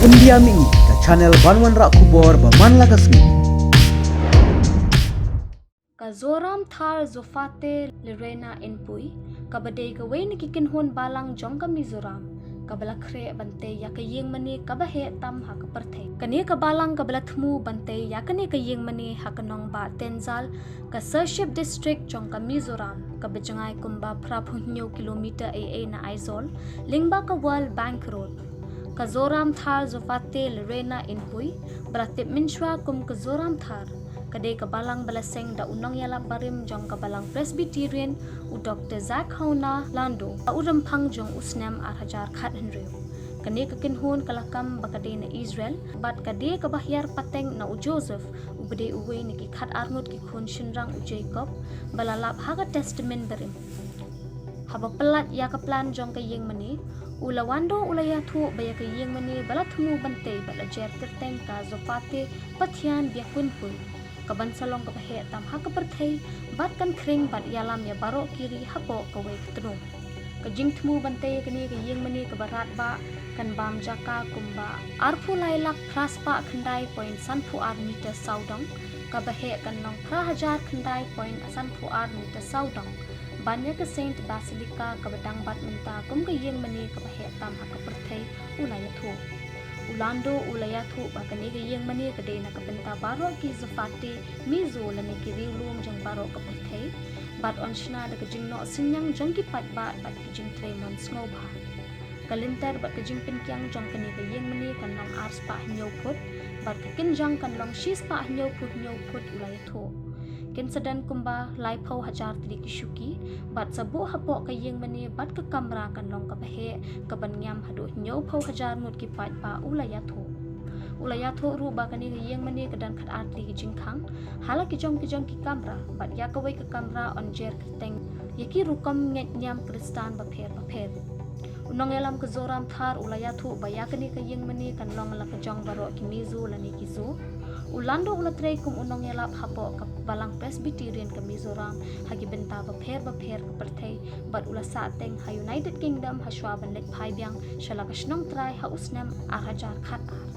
India mi ke channel Banwan Rak Kubor Baman Lagasmi. Kazoram thar zofate Lorena Inpui, kabadei gawe nikikin hun balang jongka Mizoram, kabalakre bante yakayeng mani kabahe tam hakaperthe. Kani kabalang kabalathmu bante yakani kayeng mani hakanong ba tenzal ka Sership district jongka Mizoram, kabajangai kumba prabhunyo kilometer AA na Aizol, lingba ka World Bank Road. Kazoram thar zofate Lorena Inpui, beratip minshwa kum kazoram thar. Kadai kabalang balaseng da unang yalap barim jong kabalang Presbyterian u Dr. Zach Hauna Lando uram pang jong usnam arhajar khat henreu. Kani kakinhun kalakam bakadai na Israel bat kadai kabahyar pateng na u Joseph u bade uwe niki khat arngut ki khun shinrang u Jacob balalap haga testament barim. Haba pelat ya kaplan jong kayeng mani ulawando ulaya thu baya kayeng mani balatmu bante balajer terteng ka zofate pathian biakun pun. Kaban salong kabahe tam hakaperthei bat kan kring bat yalam ya barok kiri hapo kawe ketenu kajing temu bante kini kayeng mani kabarat ba kan bam jaka kumba arpu lailak praspa khandai point sanpu ar meter saudong kabahe kan long prahajar khandai point sanpu ar meter saudong banya ke Saint Basilica kabadang bat minta kum kayeng mani kabahe tam hakaperthei ulaya thu Ulando ulayathu bakani kayeng mani kadai na kabenta baro ki zafate mizo lani ki riulum jang baro kaperthei bat onshna da kajing no sinyang jong ki pat bat kajing tremon sngoba kalintar bat kajing pinkyang jong kani kayeng mani kan long ars pa hnyo phut bat kakin jang kan long shis pa hnyo phut ulayathu ken sadan kumba lai phau hajar tri ki shuki bat sabo hapo kayeng mani bat ka kamra kan long kabahe kaban nyam hadu nyo phau hajar ngut ki pat pa ulayatho ru ba kani kayeng mani kadan khat atli ki jingkhang hala ki jong ki kamra bat ya kawai ka kamra on jer teng yaki rukam nget nyam kristan ba pher unong elam ka zoram thar ulayatho ba ya kani kayeng mani kan long la ka jong baro ki mizu lani ki zo Ulando ulatrei kum unong yalap hapo ka balang Presbyterian ka Mizoram hagi benta ba pher ka perthei bat ulasa teng ha United Kingdom ha shwa ban lek phai byang shala kashnong trai ha usnam arhajar khat ar